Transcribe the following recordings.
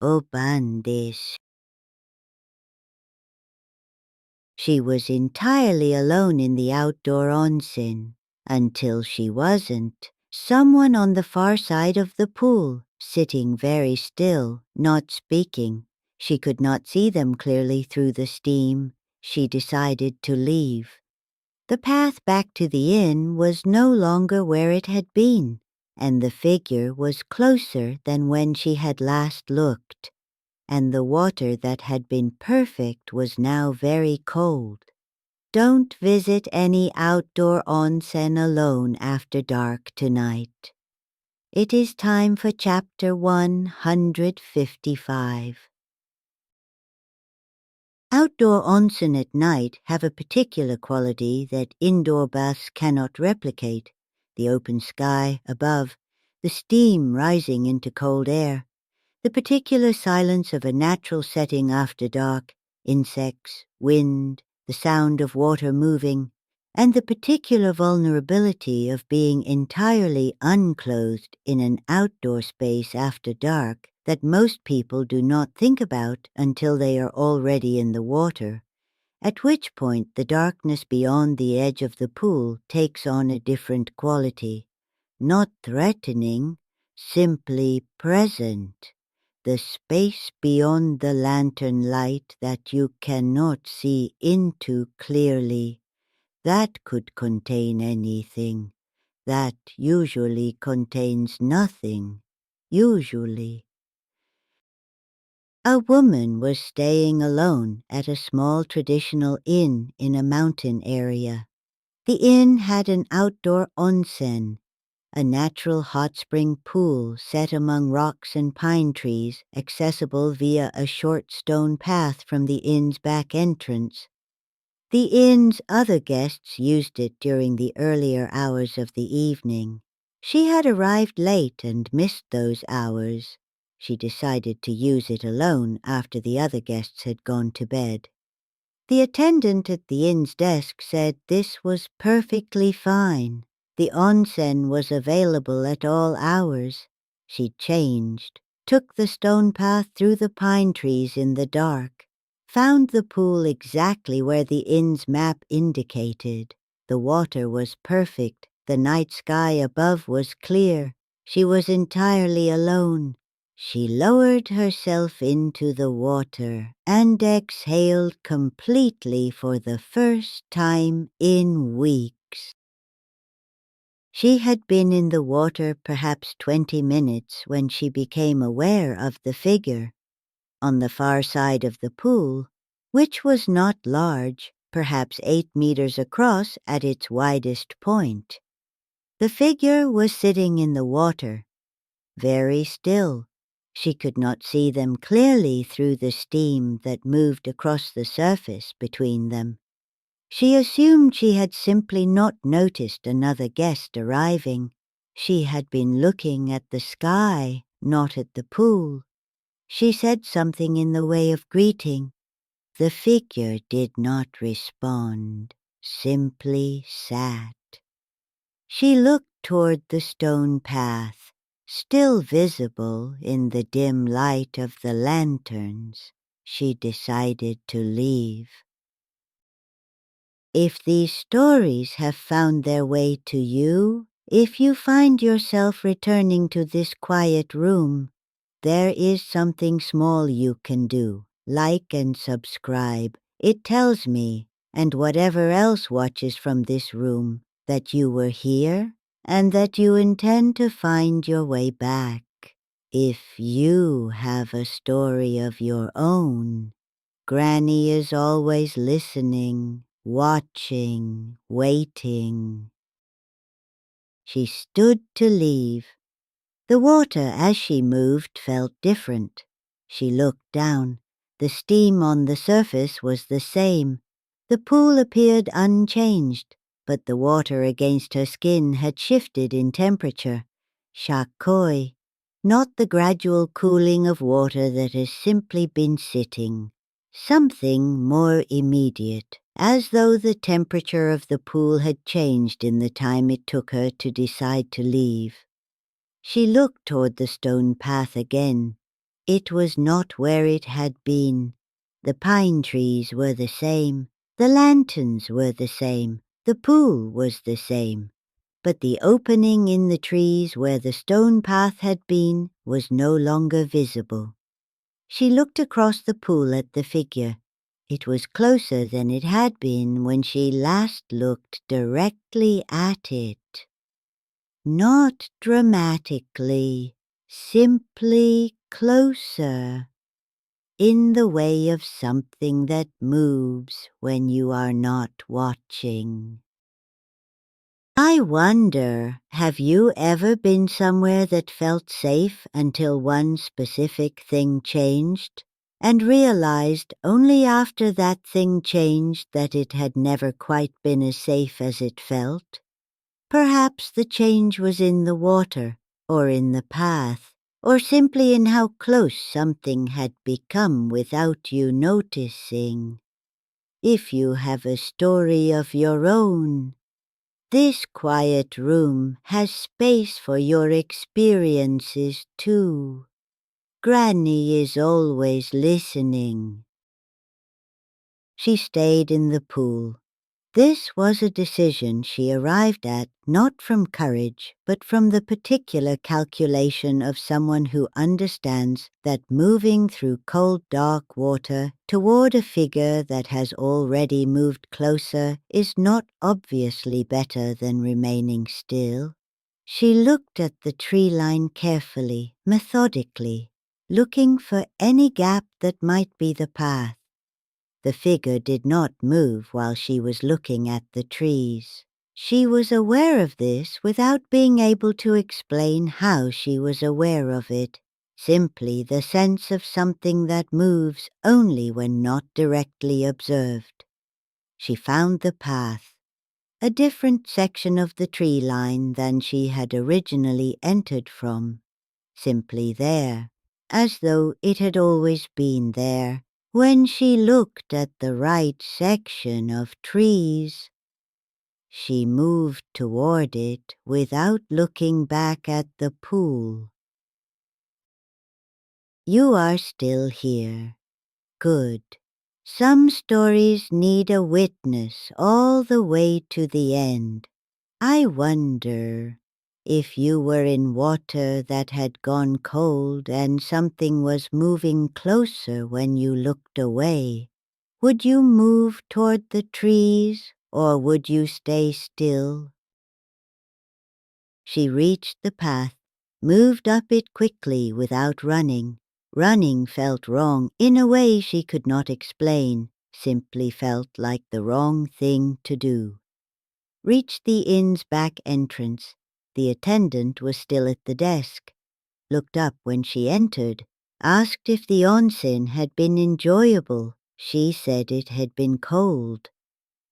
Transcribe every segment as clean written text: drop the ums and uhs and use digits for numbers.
obandesu. She was entirely alone in the outdoor onsen until she wasn't. Someone on the far side of the pool, sitting very still, not speaking. She could not see them clearly through the steam. She decided to leave. The path back to the inn was no longer where it had been, and the figure was closer than when she had last looked, and the water that had been perfect was now very cold. Don't visit any outdoor onsen alone after dark tonight. It is time for chapter 155. Outdoor onsen at night have a particular quality that indoor baths cannot replicate: the open sky above, the steam rising into cold air, the particular silence of a natural setting after dark, insects, wind, the sound of water moving, and the particular vulnerability of being entirely unclothed in an outdoor space after dark that most people do not think about until they are already in the water, at which point the darkness beyond the edge of the pool takes on a different quality, not threatening, simply present. The space beyond the lantern light that you cannot see into clearly, that could contain anything. That usually contains nothing, usually. A woman was staying alone at a small traditional inn in a mountain area. The inn had an outdoor onsen, a natural hot spring pool set among rocks and pine trees, accessible via a short stone path from the inn's back entrance. The inn's other guests used it during the earlier hours of the evening. She had arrived late and missed those hours. She decided to use it alone after the other guests had gone to bed. The attendant at the inn's desk said this was perfectly fine. The onsen was available at all hours. She changed, took the stone path through the pine trees in the dark, found the pool exactly where the inn's map indicated. The water was perfect. The night sky above was clear. She was entirely alone. She lowered herself into the water and exhaled completely for the first time in weeks. She had been in the water perhaps 20 minutes when she became aware of the figure. On the far side of the pool, which was not large, perhaps 8 meters across at its widest point. The figure was sitting in the water, very still. She could not see them clearly through the steam that moved across the surface between them. She assumed she had simply not noticed another guest arriving. She had been looking at the sky, not at the pool. She said something in the way of greeting. The figure did not respond, simply sat. She looked toward the stone path, still visible in the dim light of the lanterns. She decided to leave. If these stories have found their way to you, if you find yourself returning to this quiet room, there is something small you can do. Like and subscribe. It tells me, and whatever else watches from this room, that you were here and that you intend to find your way back. If you have a story of your own, Granny is always listening, watching, waiting. She stood to leave. The water as she moved felt different. She looked down. The steam on the surface was the same. The pool appeared unchanged, but the water against her skin had shifted in temperature. Shakkoi, not the gradual cooling of water that has simply been sitting. Something more immediate, as though the temperature of the pool had changed in the time it took her to decide to leave. She looked toward the stone path again. It was not where it had been. The pine trees were the same, the lanterns were the same, the pool was the same, but the opening in the trees where the stone path had been was no longer visible. She looked across the pool at the figure. It was closer than it had been when she last looked directly at it. Not dramatically, simply closer, in the way of something that moves when you are not watching. I wonder, have you ever been somewhere that felt safe until one specific thing changed, and realized only after that thing changed that it had never quite been as safe as it felt? Perhaps the change was in the water, or in the path, or simply in how close something had become without you noticing. If you have a story of your own, this quiet room has space for your experiences too. Granny is always listening. She stayed in the pool. This was a decision she arrived at not from courage, but from the particular calculation of someone who understands that moving through cold, dark water toward a figure that has already moved closer is not obviously better than remaining still. She looked at the tree line carefully, methodically, looking for any gap that might be the path. The figure did not move while she was looking at the trees. She was aware of this without being able to explain how she was aware of it, simply the sense of something that moves only when not directly observed. She found the path, a different section of the tree line than she had originally entered from, simply there, as though it had always been there. When she looked at the right section of trees, she moved toward it without looking back at the pool. You are still here. Good. Some stories need a witness all the way to the end. I wonder if you were in water that had gone cold and something was moving closer when you looked away. Would you move toward the trees, or would you stay still? She reached the path, moved up it quickly without running. Running felt wrong in a way she could not explain, simply felt like the wrong thing to do. Reached the inn's back entrance. The attendant was still at the desk. Looked up when she entered, asked if the onsen had been enjoyable. She said it had been cold.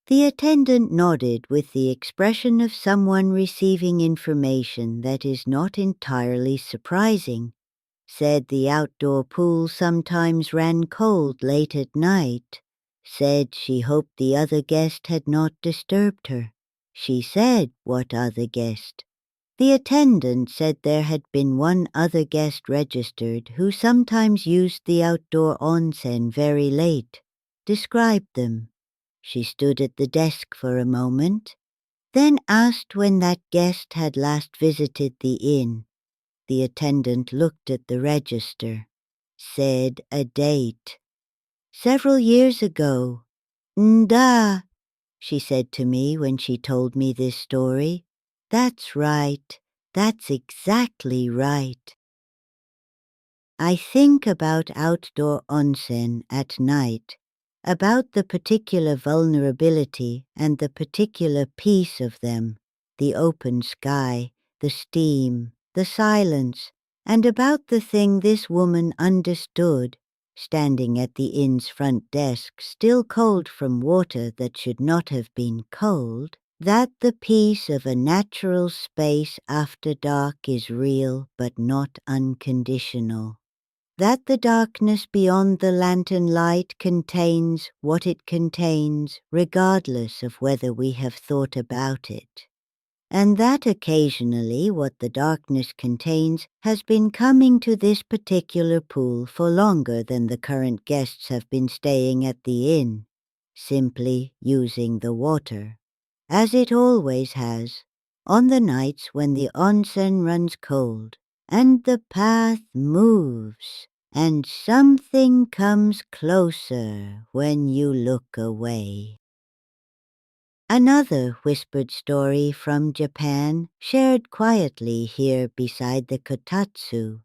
The attendant nodded with the expression of someone receiving information that is not entirely surprising. Said the outdoor pool sometimes ran cold late at night. Said she hoped the other guest had not disturbed her. She said, "What other guest?" The attendant said there had been one other guest registered who sometimes used the outdoor onsen very late. Described them. She stood at the desk for a moment, then asked when that guest had last visited the inn. The attendant looked at the register, said a date. "Several years ago." "Nda," she said to me when she told me this story. "That's right. That's exactly right." I think about outdoor onsen at night, about the particular vulnerability and the particular peace of them, the open sky, the steam, the silence, and about the thing this woman understood, standing at the inn's front desk, still cold from water that should not have been cold, that the peace of a natural space after dark is real but not unconditional. That the darkness beyond the lantern light contains what it contains regardless of whether we have thought about it. and that occasionally what the darkness contains has been coming to this particular pool for longer than the current guests have been staying at the inn, simply using the water, as it always has, on the nights when the onsen runs cold, and the path moves, and something comes closer when you look away. Another whispered story from Japan, shared quietly here beside the kotatsu.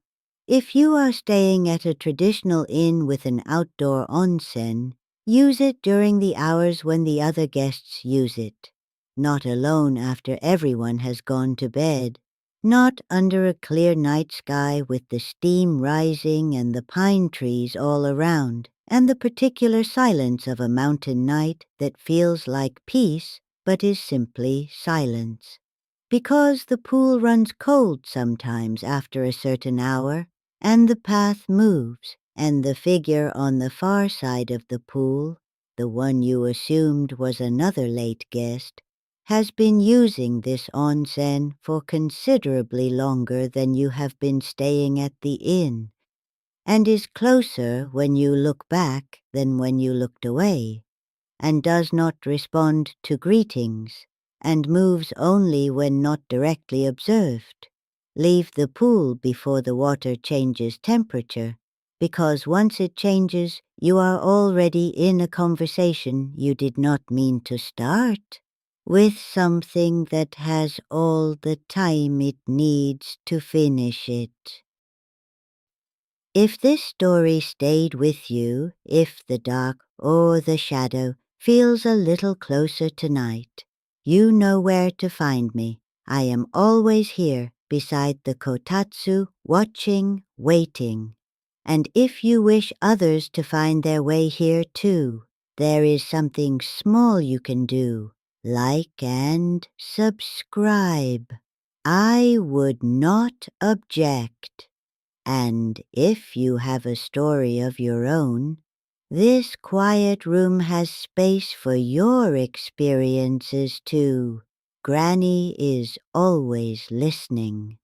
If you are staying at a traditional inn with an outdoor onsen, use it during the hours when the other guests use it. Not alone after everyone has gone to bed. Not under a clear night sky with the steam rising and the pine trees all around, and the particular silence of a mountain night that feels like peace but is simply silence. Because the pool runs cold sometimes after a certain hour, and the path moves, and the figure on the far side of the pool, the one you assumed was another late guest, has been using this onsen for considerably longer than you have been staying at the inn, and is closer when you look back than when you looked away, and does not respond to greetings, and moves only when not directly observed. Leave the pool before the water changes temperature, because once it changes, you are already in a conversation you did not mean to start, with something that has all the time it needs to finish it. If this story stayed with you, if the dark or the shadow feels a little closer tonight, you know where to find me. I am always here beside the kotatsu, watching, waiting. And if you wish others to find their way here too, there is something small you can do. Like and subscribe. I would not object. And if you have a story of your own, this quiet room has space for your experiences too. Granny is always listening.